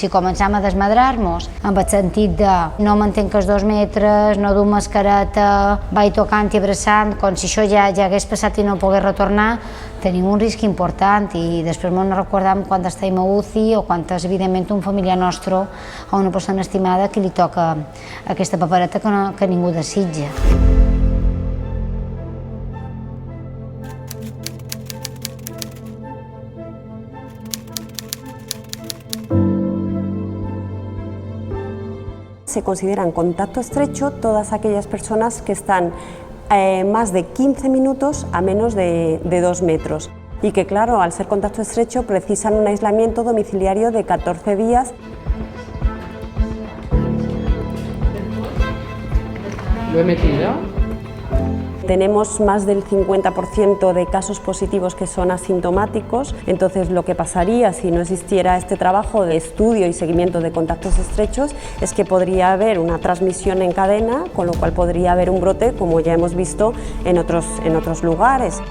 Si començam a desmadrar-nos en el sentit de no mantenc els 2 metres, no du mascareta, vaig tocant i abraçant, com si això ja hagués passat i no pogués retornar, tenim un risc important i després ens recordem quan estem a UCI o quan és evidentment un familiar nostre o una persona estimada que li toca aquesta papereta que ningú desitja. Se consideran contacto estrecho todas aquellas personas que están más de 15 minutos a menos de 2 metros y que, claro, al ser contacto estrecho precisan un aislamiento domiciliario de 14 días. ¿Lo he metido? Tenemos más del 50% de casos positivos que son asintomáticos, entonces lo que pasaría si no existiera este trabajo de estudio y seguimiento de contactos estrechos es que podría haber una transmisión en cadena, con lo cual podría haber un brote como ya hemos visto en otros lugares.